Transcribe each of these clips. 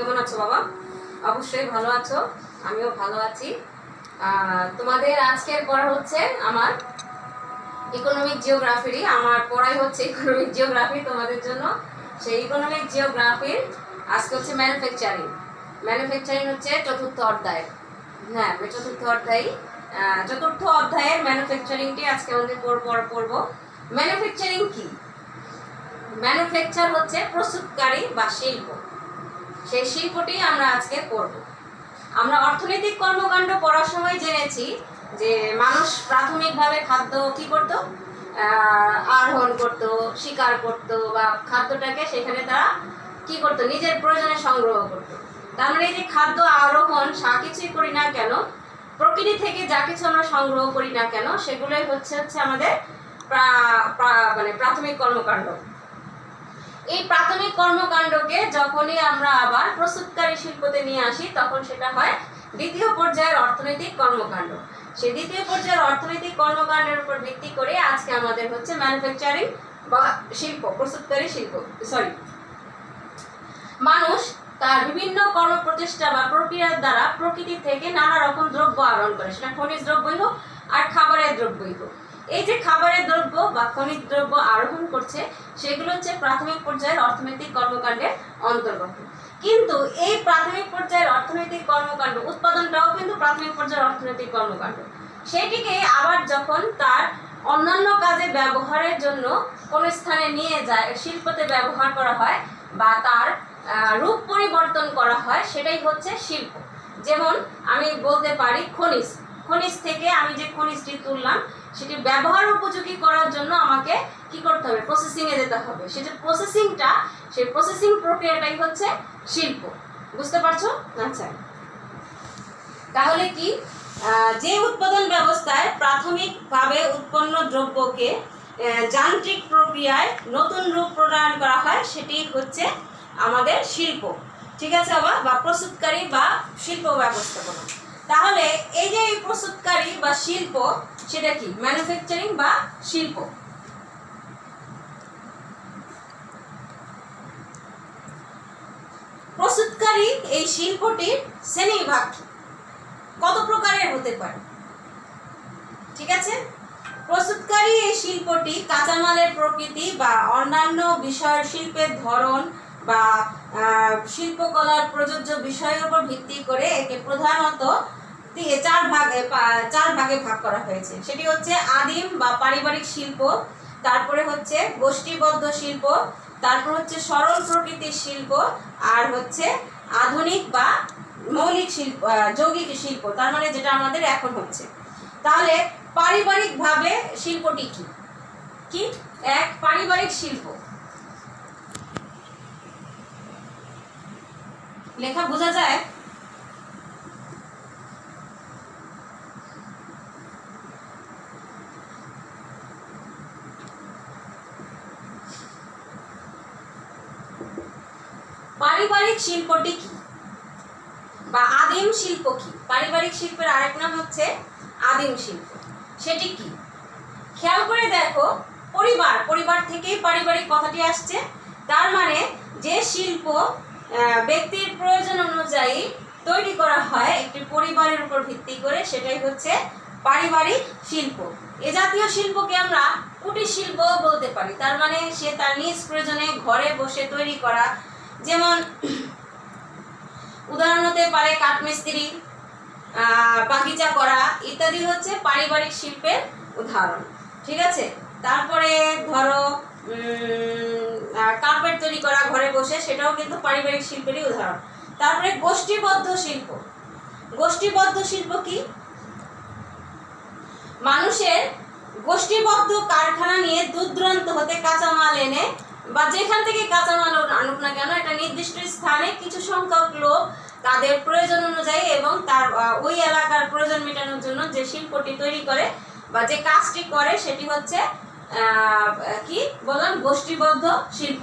কেমন আছো বাবা? অবশ্যই ভালো আছো, আমিও ভালো আছি। তোমাদের আজকের পড়া হচ্ছে আমার ইকোনমিক জিওগ্রাফিরই। আমার পড়াই হচ্ছে ইকোনমিক জিওগ্রাফি তোমাদের জন্য। সেই ইকোনমিক জিওগ্রাফির আজকে হচ্ছে ম্যানুফ্যাকচারিং। ম্যানুফ্যাকচারিং হচ্ছে চতুর্থ অধ্যায়। হ্যাঁ, চতুর্থ অধ্যায়ের ম্যানুফ্যাকচারিংটি আজকে আমাদের পড়বো। ম্যানুফ্যাকচারিং কি? ম্যানুফ্যাকচার হচ্ছে প্রস্তুতকারী বা শিল্প। সেই শিল্পটি আমরা আজকে পড়ব। আমরা অর্থনৈতিক কর্মকাণ্ড পড়ার সময় জেনেছি যে মানুষ প্রাথমিকভাবে খাদ্য কি করত, আহরণ করত, শিকার করত, বা খাদ্যটাকে সেখানে তারা কি করত, নিজের প্রয়োজনে সংগ্রহ করত। তার মানে এই যে খাদ্য আরোহণ যা কিছুই করি না কেন, প্রকৃতি থেকে যা কিছু আমরা সংগ্রহ করি না কেন, সেগুলোই হচ্ছে আমাদের মানে প্রাথমিক কর্মকাণ্ড। এই প্রাথমিক কর্মকাণ্ডকে যখনই আমরা আবার প্রস্তুতকারী শিল্পতে নিয়ে আসি, তখন সেটা হয় দ্বিতীয় পর্যায়ের অর্থনৈতিক কর্মকাণ্ড। সেই দ্বিতীয় পর্যায়ের অর্থনৈতিক কর্মকাণ্ডের উপর ভিত্তি করে আজকে আমাদের হচ্ছে ম্যানুফ্যাকচারিং বা শিল্প, প্রস্তুতকারী শিল্প। মানুষ তার বিভিন্ন কর্মপ্রচেষ্টা বা প্রক্রিয়ার দ্বারা প্রকৃতি থেকে নানা রকম দ্রব্য আহরণ করে, সেটা খনিজ দ্রব্যই হোক আর খাবারের দ্রব্যই হোক। এই যে খাবারের দ্রব্য বা খনিজ দ্রব্য আরোহণ করছে, সেগুলো হচ্ছে প্রাথমিক পর্যায়ের অর্থনৈতিক কর্মকাণ্ডের অন্তর্গত। কিন্তু এই প্রাথমিক পর্যায়ের অর্থনৈতিক কর্মকাণ্ড উৎপাদনটাও কিন্তু প্রাথমিক পর্যায়ের অর্থনৈতিক কর্মকাণ্ড। সেটিকে আবার যখন তার অন্যান্য কাজে ব্যবহারের জন্য কোনো স্থানে নিয়ে যায়, শিল্পতে ব্যবহার করা হয় বা তার রূপ পরিবর্তন করা হয়, সেটাই হচ্ছে শিল্প। যেমন আমি বলতে পারি খনিজ থেকে আমি যে খনিজটি তুললাম, সেটি ব্যবহার উপযোগী করার জন্য আমাকে কি করতে হবে, প্রসেসিংয়ে যেতে হবে। সেই যে প্রসেসিংটা, সেই প্রসেসিং প্রক্রিয়াটাই হচ্ছে শিল্প। বুঝতে পারছো? আচ্ছা, তাহলে কি, যে উৎপাদন ব্যবস্থায় প্রাথমিকভাবে উৎপন্ন দ্রব্যকে যান্ত্রিক প্রক্রিয়ায় নতুন রূপ প্রদান করা হয়, সেটি হচ্ছে আমাদের শিল্প। ঠিক আছে বাবা? বা প্রস্তুতকারী বা শিল্প ব্যবস্থাপনা। তাহলে এই যে প্রস্তুতকারী বা শিল্প, সেটা কি? ম্যানুফ্যাকচারিং বা শিল্প। প্রস্তুতকারী এই শিল্পটির শ্রেণীবিভাগ কত প্রকারের হতে পারে? ঠিক আছে, প্রস্তুতকারী এই শিল্পটি কাঁচামালের প্রকৃতি বা অন্যান্য বিষয়ের শিল্পের ধরন বা শিল্পকলার প্রযোজ্য বিষয়ের উপর ভিত্তি করে একে প্রধানত চার ভাগে ভাগ করা হয়েছে। সেটি হচ্ছে আদিম বা পারিবারিক শিল্প, তারপরে হচ্ছে গোষ্ঠীবদ্ধ শিল্প, তারপর হচ্ছে সরল প্রকৃতির শিল্প, আর হচ্ছে আধুনিক বা মৌলিক শিল্প, যৌগিক শিল্প, তার মানে যেটা আমাদের এখন হচ্ছে। তাহলে পারিবারিকভাবে শিল্পটি কি? এক, পারিবারিক শিল্প। লেখা বোঝা যায়? পারিবারিক শিল্পটি কি বা আদিম শিল্প কি? পারিবারিক শিল্পের আরেক নাম হচ্ছে আদিম শিল্প। সেটি কি? খেয়াল করে দেখো, পরিবার থেকেই পারিবারিক কথাটি আসছে। তার মানে যে শিল্প ব্যক্তির প্রয়োজন অনুযায়ী তৈরি করা হয় একটি পরিবারের উপর ভিত্তি করে, সেটাই হচ্ছে পারিবারিক শিল্প। এ জাতীয় শিল্পকে আমরা কুটির শিল্প বলতে পারি। তার মানে সে তার নিজ প্রয়োজনে ঘরে বসে তৈরি করা, যেমন উদাহরণ হতে পারে কাঠমিস্ত্রি, বাগিচা করা ইত্যাদি হচ্ছে পারিবারিক শিল্পের উদাহরণ। ঠিক আছে, তারপরে ধরো কার্পেট তৈরি করা ঘরে বসে, সেটাও কিন্তু পারিবারিক শিল্পেরই উদাহরণ। তারপরে গোষ্ঠীবদ্ধ শিল্প। গোষ্ঠীবদ্ধ শিল্প কি? মানুষের গোষ্ঠীবদ্ধ কারখানা নিয়ে দূর দূরান্ত হতে কাঁচামাল এনে, বা যেখান থেকে কাঁচামাল আনুক না কেন, একটা নির্দিষ্ট স্থানে কিছু সংখ্যক লোক তাদের প্রয়োজন অনুযায়ী এবং তার ওই এলাকার প্রয়োজন মেটানোর জন্য যে শিল্পটি তৈরি করে বা যে কাজটি করে, সেটি হচ্ছে কি বললাম? গোষ্ঠীবদ্ধ শিল্প।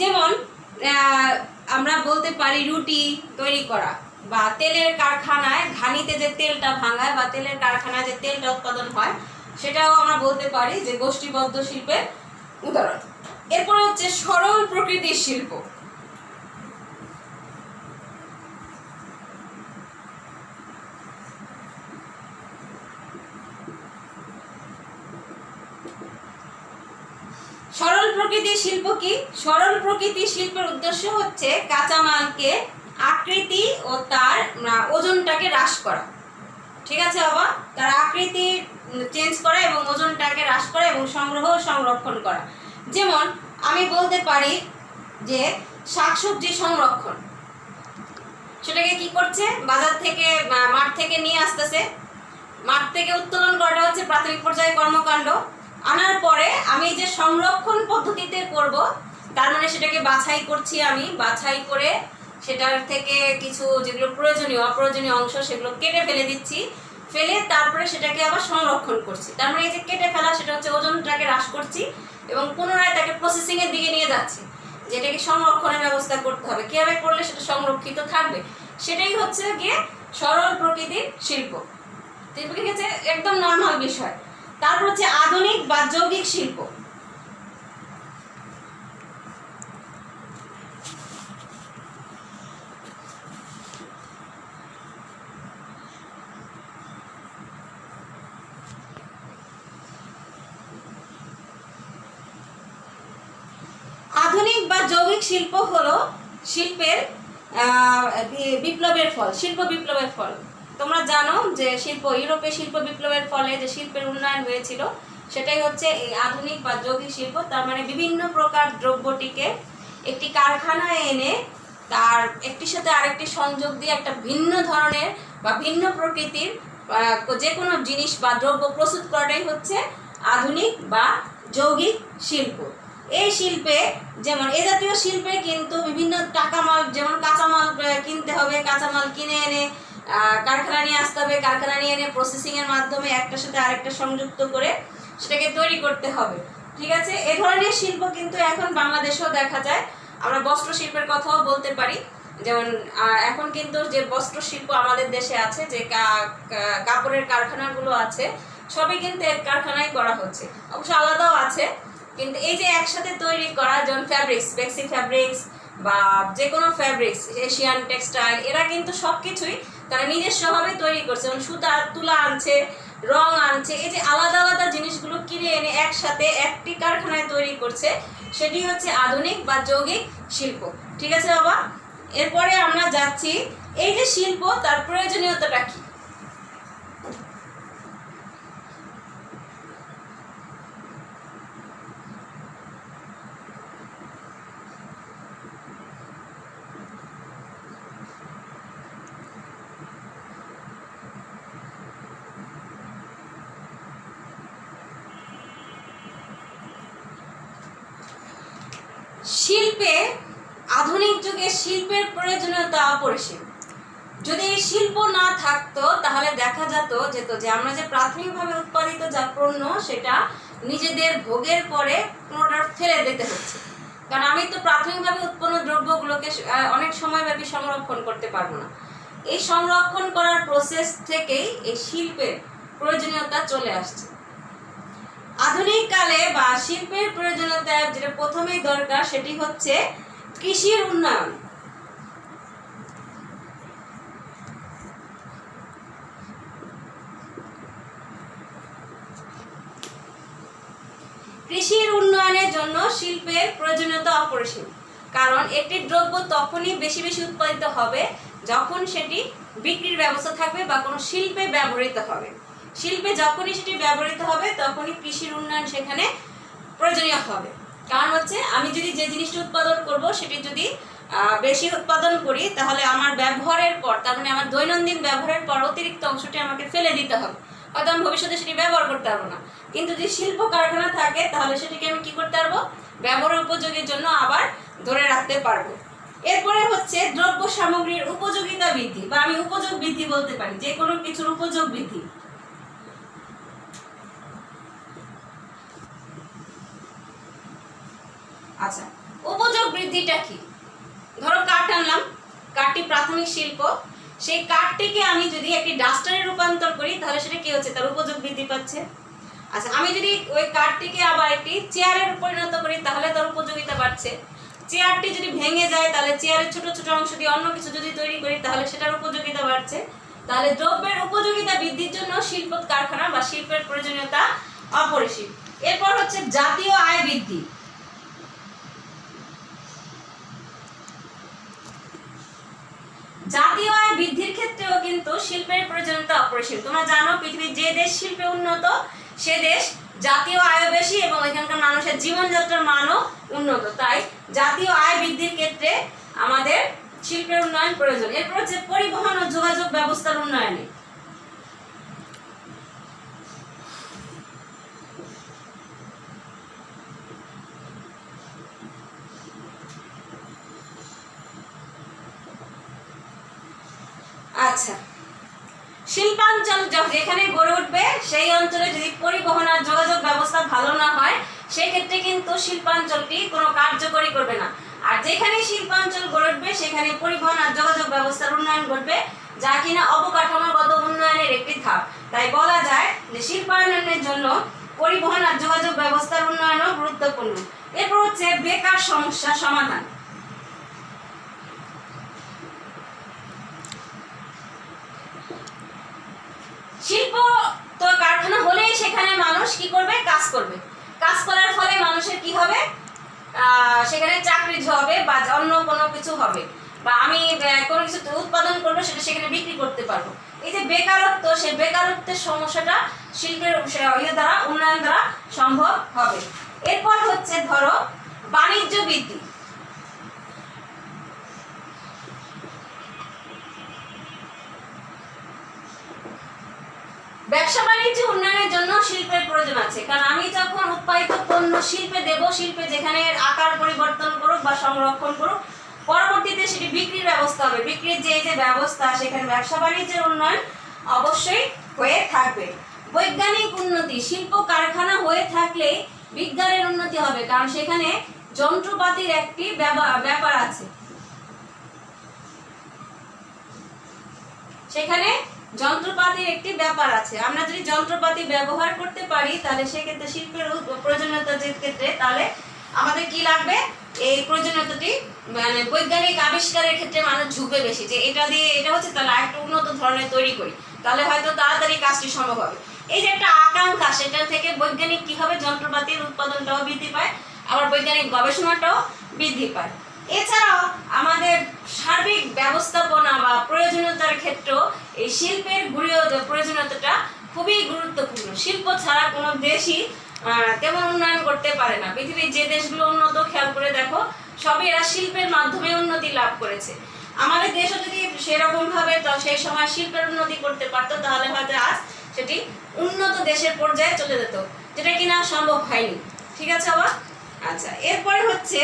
যেমন আমরা বলতে পারি রুটি তৈরি করা, বা তেলের কারখানায় ঘানিতে যে তেলটা ভাঙায় বা তেলের কারখানায় যে তেলটা উৎপাদন হয় সেটাও আমরা বলতে পারি যে গোষ্ঠীবদ্ধ শিল্পের উদাহরণ। এরপরে হচ্ছে সরল প্রকৃতির শিল্প। সরল প্রকৃতির শিল্প কি? সরল প্রকৃতির শিল্পের উদ্দেশ্য হচ্ছে কাঁচামালকে আকৃতি ও তার ওজনটাকে হ্রাস করা। ঠিক আছে বাবা, তার আকৃতি চেঞ্জ করা এবং ওজনটাকে হ্রাস করা এবং সংগ্রহ ও সংরক্ষণ করা। যেমন আমি বলতে পারি যে শাকসবজি সংরক্ষণ, সেটাকে কি করছে, বাজার থেকে মাঠ থেকে নিয়ে আসতেছে, মাঠ থেকে উত্তোলন করাটা হচ্ছে প্রাথমিক পর্যায়ে কর্মকাণ্ড। আনার পরে আমি যে সংরক্ষণ পদ্ধতিতে করব, তার মানে সেটাকে বাছাই করছি, আমি বাছাই করে সেটার থেকে কিছু যেগুলো প্রয়োজনীয় অপ্রয়োজনীয় অংশ সেগুলো কেটে ফেলে দিচ্ছি, ফেলে তারপরে সেটাকে আবার সংরক্ষণ করছি। তার মানে এই যে কেটে ফেলা সেটা হচ্ছে ওজনটাকে হ্রাস করছি এবং পুনরায় তাকে প্রসেসিংয়ের দিকে নিয়ে যাচ্ছি, যেটাকে সংরক্ষণের ব্যবস্থা করতে হবে। কীভাবে করলে সেটা সংরক্ষিত থাকবে, সেটাই হচ্ছে গিয়ে সরল প্রকৃতির শিল্প। ঠিক আছে, একদম নর্মাল বিষয়। তারপর হচ্ছে আধুনিক বা যৌগিক শিল্প। আধুনিক বা যৌগিক শিল্প হলো শিল্পের বিপ্লবের ফল, শিল্প বিপ্লবের ফল। তোমরা জানো যে ইউরোপে শিল্প বিপ্লবের ফলে যে শিল্পের উন্নয়ন হয়েছিল, সেটাই হচ্ছে এই আধুনিক বা যৌগিক শিল্প। তার মানে বিভিন্ন প্রকার দ্রব্যটিকে একটি কারখানায় এনে তার একটির সাথে আরেকটি সংযোগ দিয়ে একটা ভিন্ন ধরনের বা ভিন্ন প্রকৃতির যে কোনো জিনিস বা দ্রব্য প্রস্তুত করাটাই হচ্ছে আধুনিক বা যৌগিক শিল্প। এই শিল্পে যেমন এ জাতীয় শিল্পে কিন্তু বিভিন্ন টাকামাল, যেমন কাঁচামাল কিনতে হবে, কাঁচামাল কিনে এনে কারখানা নিয়ে আসতে হবে, কারখানা নিয়ে এনে প্রসেসিংয়ের মাধ্যমে একটার সাথে আরেকটা সংযুক্ত করে সেটাকে তৈরি করতে হবে। ঠিক আছে, এ ধরনের শিল্প কিন্তু এখন বাংলাদেশেও দেখা যায়। আমরা বস্ত্র শিল্পের কথাও বলতে পারি। যেমন এখন কিন্তু যে বস্ত্র শিল্প আমাদের দেশে আছে, যে কাপড়ের কারখানাগুলো আছে, সবই কিন্তু এক কারখানায় করা হচ্ছে, অবশ্য আলাদাও আছে, কিন্তু এই যে একসাথে তৈরি করা, যেমন ফ্যাব্রিক্স, বেক্সি ফ্যাব্রিক্স বা যে কোনো ফ্যাব্রিক্স, এশিয়ান টেক্সটাইল, এরা কিন্তু সব কিছুই তারা নিজস্বভাবে তৈরি করছে। যেমন সুতা, তুলা আনছে, রং আনছে, এই যে আলাদা আলাদা জিনিসগুলো কিনে এনে একসাথে একটি কারখানায় তৈরি করছে, সেটি হচ্ছে আধুনিক বা যৌগিক শিল্প। ঠিক আছে বাবা, এরপরে আমরা যাচ্ছি এই যে শিল্প, তার প্রয়োজনীয়তাটা কি। শিল্পে, আধুনিক যুগে শিল্পের প্রয়োজনীয়তা অপরিসীম। যদি এই শিল্প না থাকতো তাহলে দেখা যেত যে আমরা যে প্রাথমিকভাবে উৎপাদিত যা পণ্য, সেটা নিজেদের ভোগের পরে পুরোটা ফেলে দিতে হচ্ছে। কারণ আমি তো প্রাথমিকভাবে উৎপন্ন দ্রব্যগুলোকে অনেক সময়ব্যাপী সংরক্ষণ করতে পারবো না। এই সংরক্ষণ করার প্রসেস থেকেই এই শিল্পের প্রয়োজনীয়তা চলে আসছে। আধুনিক কালে বা শিল্পের প্রয়োজনীয়তা যেটা প্রথমেই দরকার, সেটি হচ্ছে কৃষির উন্নয়ন। কৃষির উন্নয়নের জন্য শিল্পের প্রয়োজনীয়তা অপরিসীম। কারণ একটি দ্রব্য তখনই বেশি বেশি উৎপাদিত হবে যখন সেটি বিক্রির ব্যবস্থা থাকবে বা কোনো শিল্পে ব্যবহৃত হবে। শিল্পে যখনই সেটি ব্যবহৃত হবে তখনই কৃষির উন্নয়ন সেখানে প্রয়োজনীয় হবে। কারণ হচ্ছে আমি যদি যে জিনিসটা উৎপাদন করব সেটি যদি বেশি উৎপাদন করি, তাহলে আমার ব্যবহারের পর, তার মানে আমার দৈনন্দিন ব্যবহারের পর অতিরিক্ত অংশটি আমাকে ফেলে দিতে হবে, হয়তো আমি ভবিষ্যতে সেটি ব্যবহার করতে পারবো না। কিন্তু যদি শিল্প কারখানা থাকে তাহলে সেটিকে আমি কি করতে পারবো, ব্যবহার উপযোগীর জন্য আবার ধরে রাখতে পারবো। এরপরে হচ্ছে দ্রব্য সামগ্রীর উপযোগিতা বৃদ্ধি, বা আমি উপযোগ বৃদ্ধি বলতে পারি, যে কোনো কিছুর উপযোগ বৃদ্ধি। আচ্ছা, উপযোগ বৃদ্ধিটা কি? ধরো কাঠ আনলাম, কাঠটি প্রাথমিক শিল্প, সেই কাঠটিকে আমি যদি একটি ডাস্টারে রূপান্তর করি তাহলে সেটা কি হচ্ছে, তার উপযোগ বৃদ্ধি পাচ্ছে। আচ্ছা, আমি যদি ওই কাঠটিকে আবার একটি চেয়ারের পরিণত করি তাহলে তার উপযোগিতা বাড়ছে। চেয়ারটি যদি ভেঙে যায় তাহলে চেয়ারের ছোট ছোট অংশ দিয়ে অন্য কিছু যদি তৈরি করি তাহলে সেটার উপযোগিতা বাড়ছে। তাহলে দ্রব্যের উপযোগিতা বৃদ্ধির জন্য শিল্প কারখানা বা শিল্পের প্রয়োজনীয়তা অপরিসীম। এরপর হচ্ছে জাতীয় আয় বৃদ্ধি। জাতীয় আয় বৃদ্ধির ক্ষেত্রেও কিন্তু শিল্পের প্রয়োজনীয়তা অপরিসীম। তোমরা জানো পৃথিবীর যে দেশ শিল্পে উন্নত সে দেশ জাতীয় আয় বেশি এবং এখানকার মানুষের জীবনযাত্রার মানও উন্নত। তাই জাতীয় আয় বৃদ্ধির ক্ষেত্রে আমাদের শিল্পের উন্নয়ন প্রয়োজন। এরপর হচ্ছে পরিবহন ও যোগাযোগ ব্যবস্থার উন্নয়নে। আচ্ছা, শিল্পাঞ্চল যেখানে গড়ে উঠবে সেই অঞ্চলে যদি পরিবহন আর যোগাযোগ ব্যবস্থা ভালো না হয় সেই ক্ষেত্রে কিন্তু শিল্পাঞ্চলটি কোনো কার্যকরী করবে না। আর যেখানে শিল্পাঞ্চল গড়ে উঠবে সেখানে পরিবহন আর যোগাযোগ ব্যবস্থার উন্নয়ন ঘটবে, যা কিনা অবকাঠামোগত উন্নয়নের একটি ধাপ। তাই বলা যায় যে শিল্পায়নের জন্য পরিবহন আর যোগাযোগ ব্যবস্থার উন্নয়নও গুরুত্বপূর্ণ। এরপর হচ্ছে বেকার সমস্যা সমাধান। শিল্প তো কারখানা হলেই সেখানে মানুষ কি করবে, কাজ করবে। কাজ করার ফলে মানুষের কি হবে, সেখানে চাকরি হবে বা অন্য কোনো কিছু হবে, বা আমি কোনো কিছু উৎপাদন করবো সেটা সেখানে বিক্রি করতে পারবো। এই যে বেকারত্ব, সেই বেকারত্বের সমস্যাটা শিল্পের দ্বারা উন্নয়ন দ্বারা সম্ভব হবে। এরপর হচ্ছে ধরো বাণিজ্য বৃদ্ধি। ব্যবসা বাণিজ্য উন্নয়নের জন্য শিল্পের প্রয়োজন আছে, কারণ আমি যখন উৎপাদিত পণ্য শিল্পে দেব, শিল্পে যেখানে আকার পরিবর্তন করুক বা সংরক্ষণ করুক, পরবর্তীতে সেটি বিক্রির ব্যবস্থা হবে। বিক্রির যে ব্যবস্থা, সেখানে ব্যবসা বাণিজ্যের উন্নয়ন অবশ্যই হয়ে থাকবে। বৈজ্ঞানিক উন্নতি। শিল্প কারখানা হয়ে থাকলে বিজ্ঞানের উন্নতি হবে, কারণ সেখানে যন্ত্রপাতির একটি ব্যাপার আছে। সেখানে যন্ত্রপাতির একটি ব্যাপার আছে। আমরা যদি যন্ত্রপাতি ব্যবহার করতে পারি তাহলে সেক্ষেত্রে শিল্পের প্রয়োজনীয়তার ক্ষেত্রে তাহলে আমাদের কি লাগবে, এই প্রয়োজনীয়তাটি মানে বৈজ্ঞানিক আবিষ্কারের ক্ষেত্রে মানুষ ঝুঁকবে বেশি, যে এটা দিয়ে এটা হচ্ছে তাহলে আরেকটু উন্নত ধরনের তৈরি করি, তাহলে হয়তো তাড়াতাড়ি কাজটি সম্ভব হবে। এই যে একটা আকাঙ্ক্ষা, সেটা থেকে বৈজ্ঞানিক কি হবে, যন্ত্রপাতির উৎপাদনটাও বৃদ্ধি পায়, আবার বৈজ্ঞানিক গবেষণাটাও বৃদ্ধি পায়। এছাড়াও আমাদের সার্বিক ব্যবস্থাপনা বা প্রয়োজনীয়তার ক্ষেত্রেও এই শিল্পের প্রয়োজনীয়তাটা খুবই গুরুত্বপূর্ণ। শিল্প ছাড়া কোনো দেশই তেমন উন্নয়ন করতে পারে না। পৃথিবীর যে দেশগুলো উন্নত, খেয়াল করে দেখো, সবই এরা শিল্পের মাধ্যমে উন্নতি লাভ করেছে। আমাদের দেশও যদি সেরকম ভাবে সেই সময় শিল্পের উন্নতি করতে পারতো তাহলে হয়তো আজ সেটি উন্নত দেশের পর্যায়ে চলে যেত, যেটা কিনা সম্ভব হয়নি। ঠিক আছে আবার। আচ্ছা, এরপরে হচ্ছে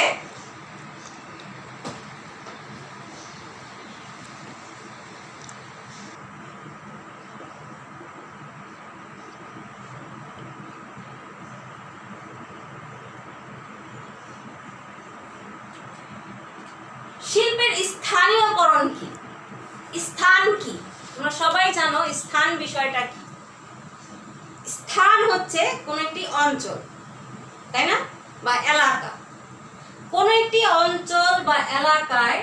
শিল্পের স্থানীয়করণ কি। স্থান কি, তোমরা সবাই জানো স্থান বিষয়টা কি। স্থান হচ্ছে কোন একটি অঞ্চল, তাই না, বা এলাকা। কোন একটি অঞ্চল বা এলাকায়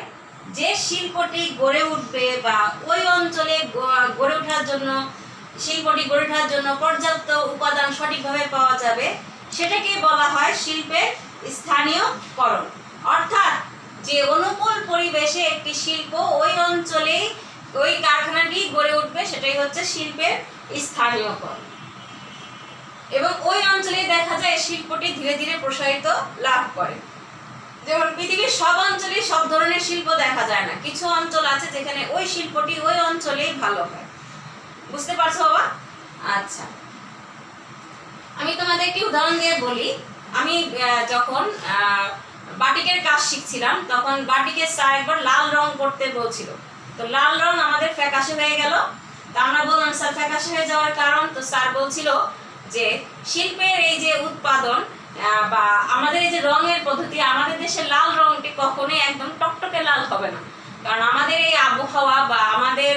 যে শিল্পটি গড়ে উঠবে বা ওই অঞ্চলে গড়ে ওঠার জন্য, শিল্পটি গড়ে ওঠার জন্য পর্যাপ্ত উপাদান সঠিকভাবে পাওয়া যাবে, সেটাকে বলা হয় শিল্পের স্থানীয়করণ। অর্থাৎ যে অনুকূল পরিবেশে একটি শিল্প ওই অঞ্চলে ওই কারখানাটি গড়ে উঠবে, সেটাই হচ্ছে শিল্পের স্থানীয়করণ। এবং ওই অঞ্চলে দেখা যায় শিল্পটি ধীরে ধীরে প্রসারিত লাভ করে। যেমন পৃথিবীর সব অঞ্চলে সব ধরনের শিল্প দেখা যায় না, কিছু অঞ্চল আছে যেখানে ওই শিল্পটি ওই অঞ্চলেই ভালো হয়। বুঝতে পারছো বাবা? আচ্ছা, আমি তোমাদের একটি উদাহরণ দিয়ে বলি। আমি যখন বাটিকের কাজ শিখছিলাম তখন বাটিকের স্যার একবার লাল রং করতে বলছিল, তো লাল রং আমাদের ফ্যাকাশে হয়ে গেল। তো আমরা বললাম স্যার ফ্যাকাশে হয়ে যাওয়ার কারণ, তো স্যার বলছিল যে শিল্পের এই যে উৎপাদন বা আমাদের এই যে রঙের পদ্ধতি, আমাদের দেশে লাল রংটি কখনোই একদম টকটকে লাল হবে না। কারণ আমাদের এই আবহাওয়া বা আমাদের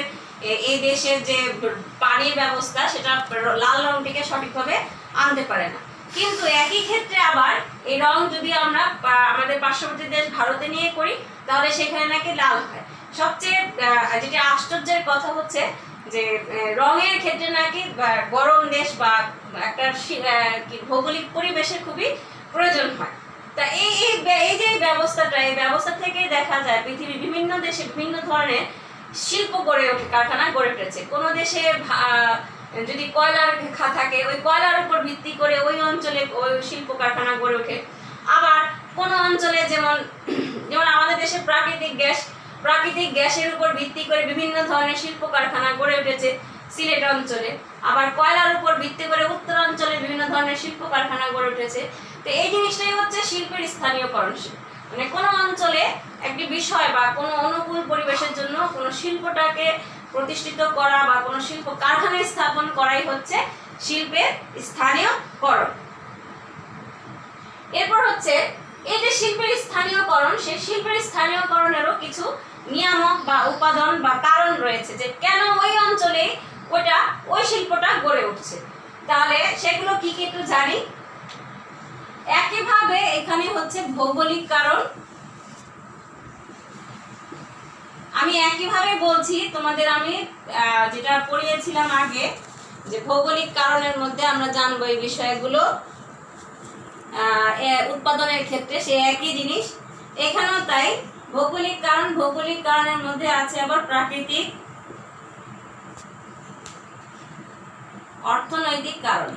এই দেশের যে পানির ব্যবস্থা সেটা লাল রংটিকে সঠিকভাবে আনতে পারে না। কিন্তু একই ক্ষেত্রে আবার এই রং যদি আমরা আমাদের পার্শ্ববর্তী দেশ ভারতে নিয়ে করি তাহলে সেখানে নাকি লাল হয়। সবচেয়ে যেটা আশ্চর্যের কথা হচ্ছে যে রঙের ক্ষেত্রে নাকি গরম দেশ বা একটা ভৌগোলিক পরিবেশের খুবই প্রয়োজন হয়। তা এই যে ব্যবস্থাটা, এই ব্যবস্থা থেকেই দেখা যায় পৃথিবীর বিভিন্ন দেশে বিভিন্ন ধরনের শিল্প গড়ে ওঠে, কারখানা গড়ে উঠেছে। কোনো দেশে যদি কয়লার থাকে ওই কয়লার উপর ভিত্তি করে ওই অঞ্চলে ওই শিল্প কারখানা গড়ে ওঠে। আবার কোনো অঞ্চলে যেমন আমাদের দেশে প্রাকৃতিক গ্যাসের উপর ভিত্তি করে বিভিন্ন ধরনের শিল্প কারখানা গড়ে উঠেছে সিলেট অঞ্চলে। আবার কয়লার উপর ভিত্তি করে উত্তর অঞ্চলে বিভিন্ন ধরনের শিল্প কারখানা গড়ে উঠেছে। তো এই জিনিসটাই হচ্ছে শিল্পের স্থানীয়করণ। মানে কোনো অঞ্চলে একটি বিষয় বা কোনো অনুকূল পরিবেশের জন্য কোনো শিল্পটাকে প্রতিষ্ঠিত করা বা কোনো শিল্প কারখানা স্থাপন করাই হচ্ছে শিল্পের স্থানীয়করণ। এরপর হচ্ছে এই যে শিল্পের স্থানীয়করণ, সেই শিল্পের স্থানীয়করণেরও কিছু নিয়ামক বা উপাদান বা কারণ রয়েছে যে কেন ওই অঞ্চলে ওই শিল্পটা গড়ে উঠছে। তাহলে সেগুলো কি কি একটু জানি। একইভাবে এখানে হচ্ছে ভৌগোলিক কারণ। আমি একইভাবে বলছি তোমাদের, আমি যেটা পড়িয়েছিলাম আগে যে ভৌগোলিক কারণের মধ্যে আমরা জানবো এই বিষয়গুলো উৎপাদনের ক্ষেত্রে সে একই জিনিস এখানেও তাই। ভৌগোলিক কারণের মধ্যে আছে আবার প্রাকৃতিক, অর্থনৈতিক কারণ।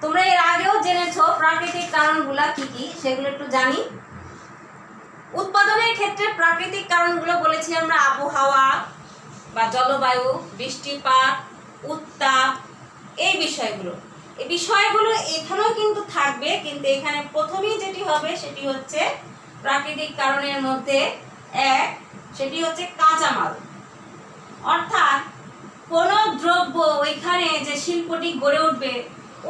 তোমরা এর আগেও জেনেছো প্রাকৃতিক কারণগুলা কি কি, সেগুলো একটু জানি। উৎপাদনের ক্ষেত্রে প্রাকৃতিক কারণগুলো বলেছি আমরা আবহাওয়া বা জলবায়ু, বৃষ্টিপাত, উত্তাপ, এই বিষয়গুলো এখানেও কিন্তু থাকবে। কিন্তু এখানে প্রথমেই যেটি হবে সেটি হচ্ছে প্রাকৃতিক কারণের মধ্যে সেটি হচ্ছে কাঁচামাল। অর্থাৎ কোনো দ্রব্য ওইখানে যে শিল্পটি গড়ে উঠবে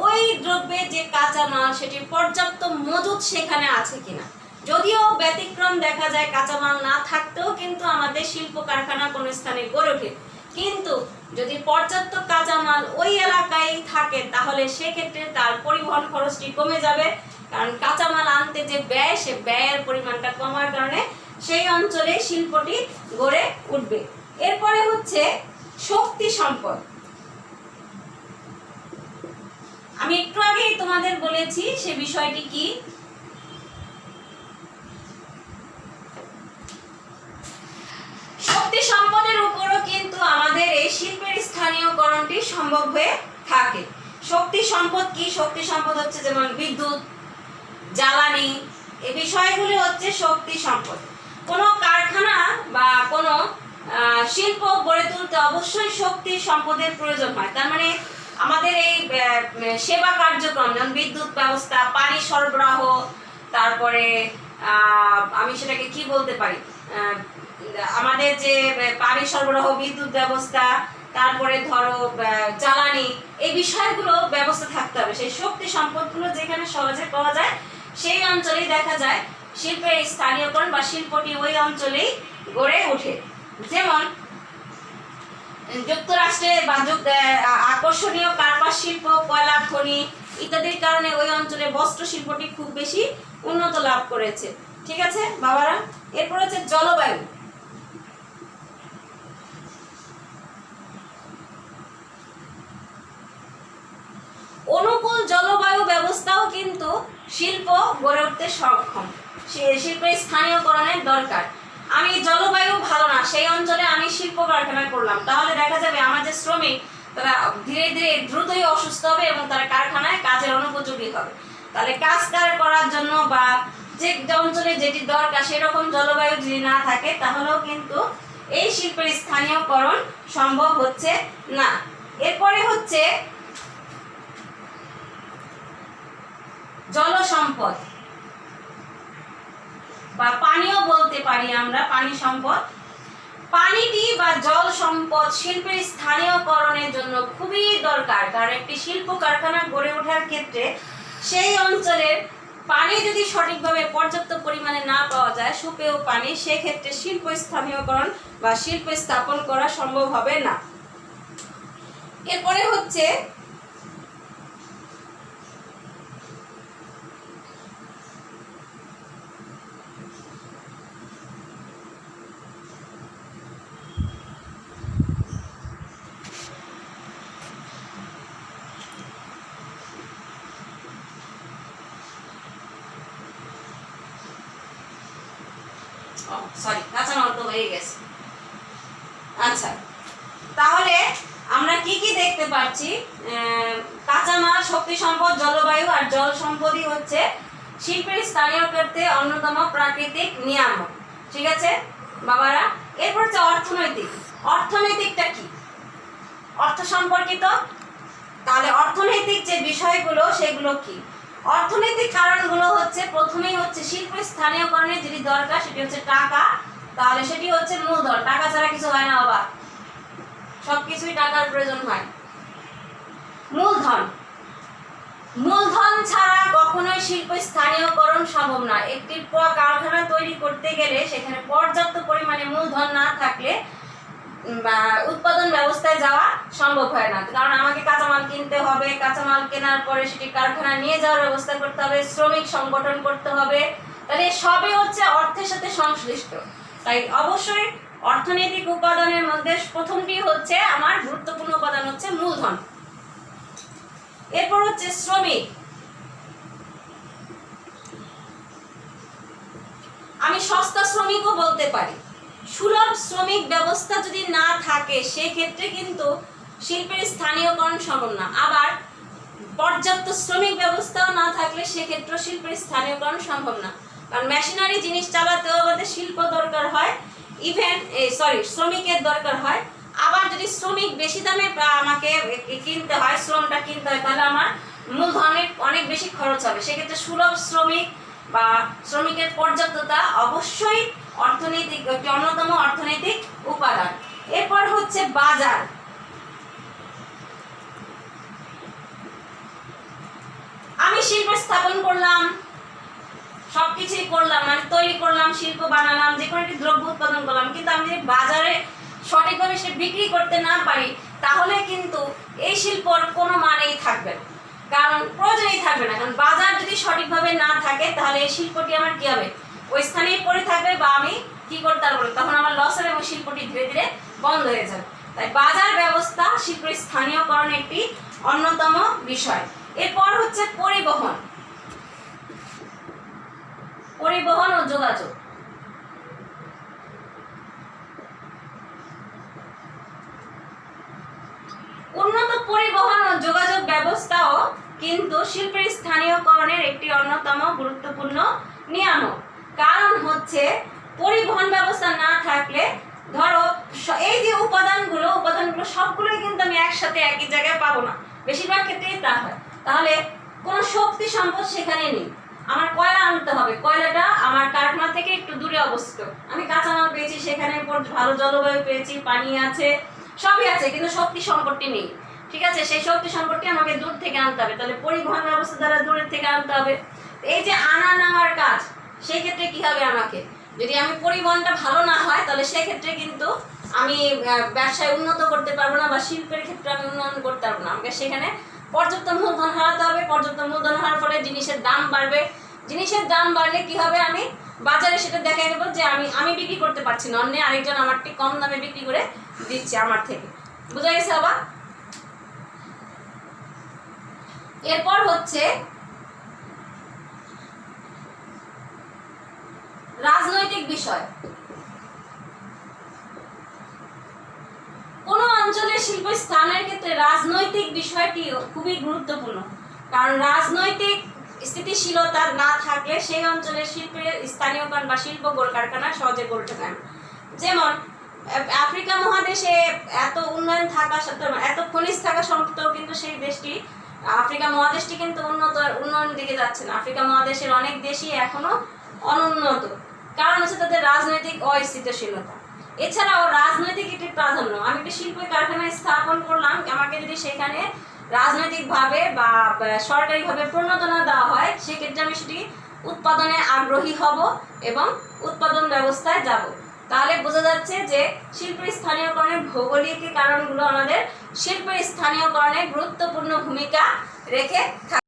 ওই দ্রব্যের যে কাঁচামাল সেটির পর্যাপ্ত মজুদ সেখানে আছে কিনা। যদিও ব্যতিক্রম দেখা যায় কাঁচামাল না থাকতেও কিন্তু আমাদের শিল্প কারখানা কোনো স্থানে গড়ে ওঠে, কিন্তু যদি পর্যাপ্ত কাঁচামাল ওই এলাকায় থাকে তাহলে সেক্ষেত্রে তার পরিবহন খরচটি কমে যাবে। কারণ কাঁচামাল আনতে যে ব্যয়, সে ব্যয়ের পরিমাণটা কমার কারণে সেই অঞ্চলে শিল্পটি গড়ে উঠবে। এরপরে হচ্ছে শক্তি সম্পদ। আমি একটু আগেই তোমাদের বলেছি সে বিষয়টি কি। শক্তি সম্পদের উপরও কিন্তু আমাদের এই শিল্পের স্থানীয়করণটি সম্ভব হয়ে থাকে। শক্তি সম্পদ কি? শক্তি সম্পদ হচ্ছে যেমন বিদ্যুৎ, জ্বালানি, এই বিষয়গুলি হচ্ছে শক্তি সম্পদ। কোনো কারখানা বা কোনো শিল্প গড়ে তুলতে অবশ্যই শক্তি সম্পদের প্রয়োজন হয়। তার মানে আমাদের এই সেবা কার্যক্রম যেমন বিদ্যুৎ ব্যবস্থা, পানি সরবরাহ, তারপরে আমি সেটাকে কি বলতে পারি, আমাদের যে পানি সরবরাহ, বিদ্যুৎ ব্যবস্থা, তারপরে ধরো জ্বালানি, এই বিষয়গুলো ব্যবস্থা থাকতে হবে। সেই শক্তি সম্পদগুলো যেখানে সহজে পাওয়া যায় সেই অঞ্চলেই দেখা যায় শিল্পের স্থানীয়করণ বা শিল্পটি ওই অঞ্চলেই গড়ে ওঠে। যেমন যুক্তরাষ্ট্রে বা আকর্ষণীয় কার্পাস শিল্প, কয়লা খনি ইত্যাদির কারণে ওই অঞ্চলে বস্ত্র শিল্পটি খুব বেশি উন্নত লাভ করেছে। ঠিক আছে বাবারা। এরপর হচ্ছে জলবায়ু। অনুকূল জলবায়ু ব্যবস্থাও কিন্তু শিল্প গড়ে উঠতে সক্ষম। শিল্পের স্থানীয়করণের দরকার। আমি জলবায়ু ভালো না, সেই অঞ্চলে আমি শিল্প কারখানা করলাম, তাহলে দেখা যাবে আমার যে শ্রমিক তারা ধীরে ধীরে দ্রুতই অসুস্থ হবে এবং তারা কারখানায় কাজের অনুপযোগী হবে। তাহলে কাজ করার জন্য বা যে অঞ্চলে যেটি দরকার সেরকম জলবায়ু যদি না থাকে তাহলেও কিন্তু এই শিল্পের স্থানীয়করণ সম্ভব হচ্ছে না। এরপরে হচ্ছে জল সম্পদ বা পানিও বলতে পারি আমরা, পানি সম্পদ। পানিটি বা জল সম্পদ শিল্পের স্থানীয়করণের জন্য খুবই দরকার, কারণ একটি শিল্প কারখানা গড়ে ওঠার ক্ষেত্রে সেই অঞ্চলের পানি যদি সঠিকভাবে পর্যাপ্ত পরিমাণে না পাওয়া যায়, সুপেয় পানি, সেক্ষেত্রে শিল্প স্থানীয়করণ বা শিল্প স্থাপন করা সম্ভব হবে না। এরপরে হচ্ছে কাঁচামাল তো হয়ে গেছে। আচ্ছা, তাহলে আমরা কি কি দেখতে পাচ্ছি? কাঁচামাল, শক্তি সম্পদ, জলবায়ু আর জল সম্পদই হচ্ছে শিল্পের স্থানীয় করতে অন্যতম প্রাকৃতিক নিয়ামক। ঠিক আছে বাবারা? এরপর হচ্ছে অর্থনৈতিক। অর্থনৈতিকটা কি? অর্থ সম্পর্কিত। তাহলে অর্থনৈতিক যে বিষয়গুলো সেগুলো কি? অর্থনৈতিক কারণগুলো হচ্ছে, প্রথমেই হচ্ছে শিল্প স্থানীয়করণের যেটি দরকার সেটি হচ্ছে টাকা। তাহলে সেটি হচ্ছে মূলধন। টাকা ছাড়া কিছু হয় না বাবা, সবকিছুই টাকার প্রয়োজন হয়। মূলধন, মূলধন ছাড়া কখনোই শিল্প স্থানীয়করণ সম্ভব না। একটি কারখানা তৈরি করতে গেলে সেখানে পর্যাপ্ত পরিমাণে মূলধন না থাকলে উৎপাদন ব্যবস্থায় যাওয়া সম্ভব হয় না, কারণ আমাকে কাঁচামাল কিনতে হবে, কাঁচামাল কেনার পরে সেটি কারখানায় নিয়ে যাওয়ার ব্যবস্থা করতে হবে, শ্রমিক সংগঠন করতে হবে। তাহলে সবই হচ্ছে অর্থের সাথে সংশ্লিষ্ট। তাই অবশ্যই অর্থনৈতিক উপাদানের মধ্যে প্রথমটি হচ্ছে আমার গুরুত্বপূর্ণ উপাদান হচ্ছে মূলধন। এরপর হচ্ছে শ্রমিক। আমি সস্তা শ্রমিকও বলতে পারি। সুলভ শ্রমিক ব্যবস্থা যদি না থাকে সেক্ষেত্রে কিন্তু শিল্পের স্থানীয়করণ সম্ভব না। আবার পর্যাপ্ত শ্রমিক ব্যবস্থাও না থাকলে সেক্ষেত্রে শিল্পের স্থানীয়করণ সম্ভব না, কারণ মেশিনারি জিনিস চালাতেও আমাদের শিল্প দরকার হয়, শ্রমিকের দরকার হয়। আবার যদি শ্রমিক বেশি দামে আমাকে কিনতে হয়, শ্রমটা কিনতে হয়, তাহলে আমার মূলধনের অনেক বেশি খরচ হবে। সেক্ষেত্রে সুলভ শ্রমিক বা শ্রমিকের পর্যাপ্ততা অবশ্যই অর্থনৈতিক একটি অন্যতম অর্থনৈতিক উপাদান। এরপর হচ্ছে বাজার। আমি শিল্প স্থাপন করলাম, সবকিছুই করলাম, মানে তৈরি করলাম, শিল্প বানালাম, যে কোনো একটি দ্রব্য উৎপাদন করলাম, কিন্তু আমি যদি বাজারে সঠিকভাবে সে বিক্রি করতে না পারি তাহলে কিন্তু এই শিল্পর কোনো মানেই থাকবে না, কারণ প্রয়োজনই থাকবে না। কারণ বাজার যদি সঠিকভাবে না থাকে তাহলে এই শিল্পটি আমার কি হবে? ওই স্থানেই পড়ে থাকবে বা আমি কি করতে পারবো না, তখন আমার লস হবে এবং শিল্পটি ধীরে ধীরে বন্ধ হয়ে যাবে। তাই বাজার ব্যবস্থা শিল্পের স্থানীয়করণ একটি অন্যতম বিষয়। এরপর হচ্ছে পরিবহন, পরিবহন ও যোগাযোগ। উন্নত পরিবহন ও যোগাযোগ ব্যবস্থাও কিন্তু শিল্পের স্থানীয়করণের একটি অন্যতম গুরুত্বপূর্ণ নিয়ামক। কারণ হচ্ছে পরিবহন ব্যবস্থা না থাকলে, ধরো এই যে উপাদানগুলো সবগুলোই কিন্তু আমি একসাথে একই জায়গায় পাবো না, বেশিরভাগ ক্ষেত্রেই তা হয়। তাহলে কোনো শক্তি সম্পদ সেখানে নেই, আমার কয়লা আনতে হবে, কয়লাটা আমার কারখানা থেকে একটু দূরে অবস্থিত, আমি কাঁচামাল পেয়েছি, সেখানে ভালো জলবায়ু পেয়েছি, পানি আছে, সবই আছে, কিন্তু শক্তি সম্পদটি নেই। ঠিক আছে, সেই শক্তি সম্পদটি আমাকে দূর থেকে আনতে হবে, তাহলে পরিবহন ব্যবস্থা দ্বারা দূরের থেকে আনতে হবে। এই যে আনা নেওয়ার কাজ, সেই ক্ষেত্রে কি হবে? আমাকে যদি আমি পরিবহনটা ভালো না হয় তাহলে সেক্ষেত্রে কিন্তু আমি ব্যবসায় উন্নত করতে পারবো না বা শিল্পের ক্ষেত্রে আমি উন্নয়ন করতে পারবো না। আমাকে সেখানে পর্যাপ্ত মূলধন হারাতে হবে। পর্যাপ্ত মূলধন হারার ফলে জিনিসের দাম বাড়বে। জিনিসের দাম বাড়লে কি হবে? আমি বাজারে সেটা দেখাই দেবো যে আমি বিক্রি করতে পারছি না, অন্য আরেকজন আমারটি কম দামে বিক্রি করে দিচ্ছে আমার থেকে। বুঝা গেছে বাবা? এরপর হচ্ছে রাজনৈতিক বিষয়। কোন অঞ্চলের শিল্প স্থানের ক্ষেত্রে রাজনৈতিক বিষয়টি খুবই গুরুত্বপূর্ণ, কারণ রাজনৈতিক স্থিতিশীলতা না থাকলে সেই অঞ্চলের শিল্পের স্থানীয়করণ বা শিল্প কারখানা সহজে গড়ে ওঠে না। যেমন আফ্রিকা মহাদেশে এত উন্নয়ন থাকা সত্ত্বেও, এত খনিজ থাকা সত্ত্বেও কিন্তু সেই দেশটি, আফ্রিকা মহাদেশটি কিন্তু উন্নয়নের দিকে যাচ্ছে না। আফ্রিকা মহাদেশের অনেক দেশই এখনো অনুন্নত। কারণ হচ্ছে তাদের রাজনৈতিক অস্থিতিশীলতা। এছাড়াও রাজনৈতিক একটি প্রাধান্য। আমি একটি শিল্প কারখানায় স্থাপন করলাম, আমাকে যদি সেখানে রাজনৈতিকভাবে বা সরকারিভাবে প্রণোদনা দেওয়া হয়, সেক্ষেত্রে আমি সেটি উৎপাদনে আগ্রহী হব এবং উৎপাদন ব্যবস্থায় যাব। তাহলে বোঝা যাচ্ছে যে শিল্পের স্থানীয়করণের ভৌগোলিক কারণগুলো আমাদের শিল্পের স্থানীয়করণে গুরুত্বপূর্ণ ভূমিকা রেখে থাকে।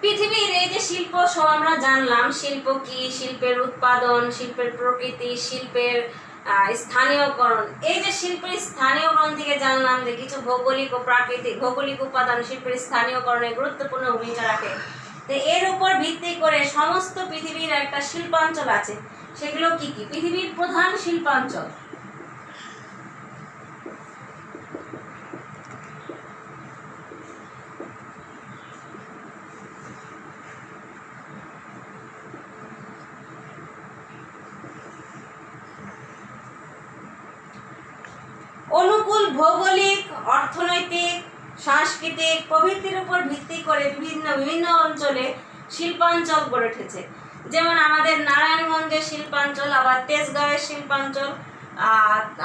পৃথিবীর এই যে শিল্প সব আমরা জানলাম, শিল্প কি, শিল্পের উৎপাদন, শিল্পের প্রকৃতি, শিল্পের স্থানীয়করণ। এই যে শিল্পের স্থানীয়করণ থেকে জানলাম যে কিছু ভৌগোলিক ও প্রাকৃতিক ভৌগোলিক উপাদান শিল্পের স্থানীয়করণে গুরুত্বপূর্ণ ভূমিকা রাখে। তো এর উপর ভিত্তি করে সমস্ত পৃথিবীর একটা শিল্পাঞ্চল আছে। সেগুলো কি কি? পৃথিবীর প্রধান শিল্পাঞ্চল, অনুকূল ভৌগোলিক, অর্থনৈতিক, সাংস্কৃতিক প্রভৃতির উপর ভিত্তি করে বিভিন্ন অঞ্চলে শিল্পাঞ্চল গড়ে উঠেছে। যেমন আমাদের নারায়ণগঞ্জের শিল্পাঞ্চল, আবার তেজগাঁওয়ের শিল্পাঞ্চল,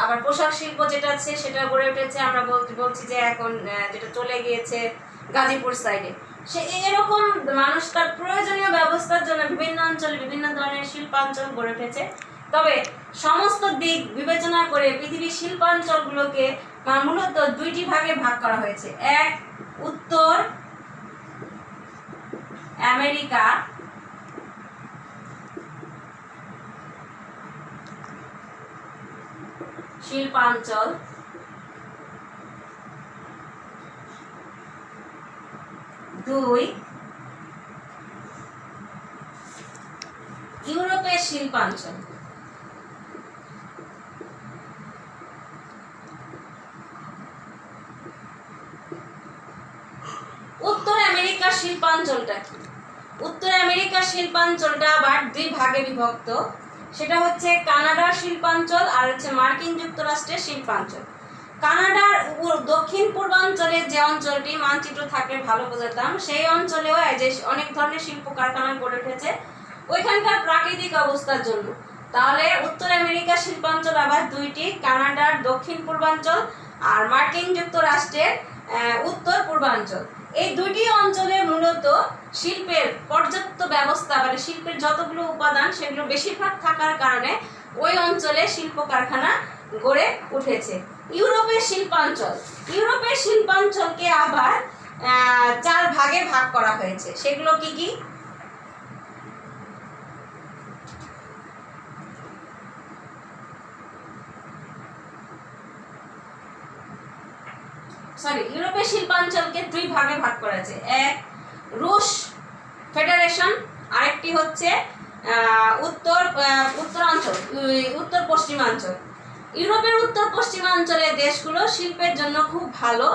আবার পোশাক শিল্প যেটা আছে সেটা গড়ে উঠেছে। আমরা বলছি যে এখন যেটা চলে গিয়েছে গাজীপুর সাইডে। সে এরকম মানুষ তার প্রয়োজনীয় ব্যবস্থার জন্য বিভিন্ন অঞ্চলে বিভিন্ন ধরনের শিল্পাঞ্চল গড়ে উঠেছে। তবে সমস্ত দিক বিবেচনা করে পৃথিবীর শিল্পাঞ্চলগুলোকে মূলত দুইটি ভাগে ভাগ করা হয়েছে। এক, উত্তর আমেরিকা শিল্পাঞ্চল, দুই, ইউরোপের শিল্পাঞ্চল। উত্তর আমেরিকার শিল্পাঞ্চলটা কি? উত্তর আমেরিকার শিল্পাঞ্চলটা আবার দুই ভাগে বিভক্ত। সেটা হচ্ছে কানাডার শিল্পাঞ্চল আর হচ্ছে মার্কিন যুক্তরাষ্ট্রের শিল্পাঞ্চল। কানাডার দক্ষিণ পূর্বাঞ্চলে যে অঞ্চলটি মানচিত্র থাকলে ভালো বোঝাতাম, সেই অঞ্চলেও যে অনেক ধরনের শিল্প কারখানা গড়ে উঠেছে ওইখানকার প্রাকৃতিক অবস্থার জন্য। তাহলে উত্তর আমেরিকার শিল্পাঞ্চল আবার দুইটি, কানাডার দক্ষিণ পূর্বাঞ্চল আর মার্কিন যুক্তরাষ্ট্রের উত্তর পূর্বাঞ্চল। এই দুটি অঞ্চলে মূলত শিল্পের পর্যাপ্ত ব্যবস্থা, মানে শিল্পের যতগুলো উপাদান সেগুলো বেশিরভাগ থাকার কারণে ওই অঞ্চলে শিল্প কারখানা গড়ে উঠেছে। ইউরোপের শিল্পাঞ্চল, ইউরোপের শিল্পাঞ্চলকে আবার চার ভাগে ভাগ করা হয়েছে। সেগুলো কি কি? ইউরোপের শিল্পাঞ্চলকে দুই ভাগে ভাগ করা হয়েছে। এক, রুশ ফেডারেশন, আরেকটি হচ্ছে উত্তরাঞ্চল, উত্তর পশ্চিমাঞ্চল। ইউরোপের উত্তর পশ্চিমাঞ্চলের দেশগুলো শিল্পের জন্য খুব ভালো,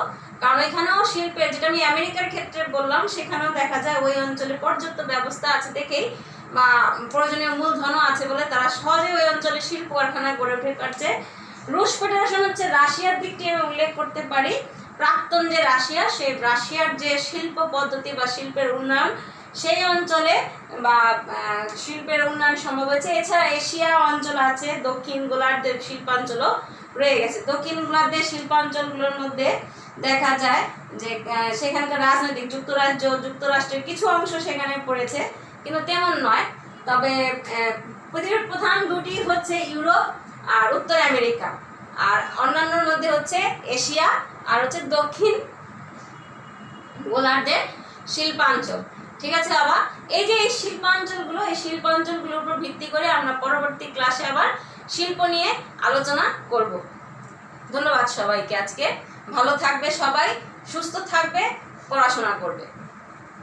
কারণ এখানেও শিল্পের, যেটা আমি আমেরিকার ক্ষেত্রে বললাম, সেখানেও দেখা যায় ওই অঞ্চলে পর্যাপ্ত ব্যবস্থা আছে দেখেই বা প্রয়োজনীয় মূলধনও আছে বলে তারা সহজে ওই অঞ্চলে শিল্প কারখানা গড়ে উঠে পারছে। রুশ ফেডারেশন হচ্ছে রাশিয়ার দিকটি আমি উল্লেখ করতে পারি। প্রাক্তন যে রাশিয়া, সেই রাশিয়ার যে শিল্প পদ্ধতি বা শিল্পের উন্নয়ন সেই অঞ্চলে বা শিল্পের উন্নয়ন সম্ভব হয়েছে। এছাড়া এশিয়া অঞ্চল আছে, দক্ষিণ গোলার্ধের শিল্পাঞ্চলও রয়ে গেছে। দক্ষিণ গোলার্ধের শিল্পাঞ্চলগুলোর মধ্যে দেখা যায় যে সেখানকার রাজনৈতিক যুক্তরাষ্ট্রের কিছু অংশ সেখানে পড়েছে, কিন্তু তেমন নয়। তবে পৃথিবীর প্রধান দুটি হচ্ছে ইউরোপ আর উত্তর আমেরিকা, আর অন্যান্যর মধ্যে হচ্ছে এশিয়া আর হচ্ছে দক্ষিণ গোলার্ধের শিল্পাঞ্চল। ঠিক আছে বাবা, এই যে এই শিল্পাঞ্চলগুলোর উপর ভিত্তি করে আমরা পরবর্তী ক্লাসে আবার শিল্প নিয়ে আলোচনা করব। ধন্যবাদ সবাইকে। আজকে ভালো থাকবে সবাই, সুস্থ থাকবে, পড়াশোনা করবে।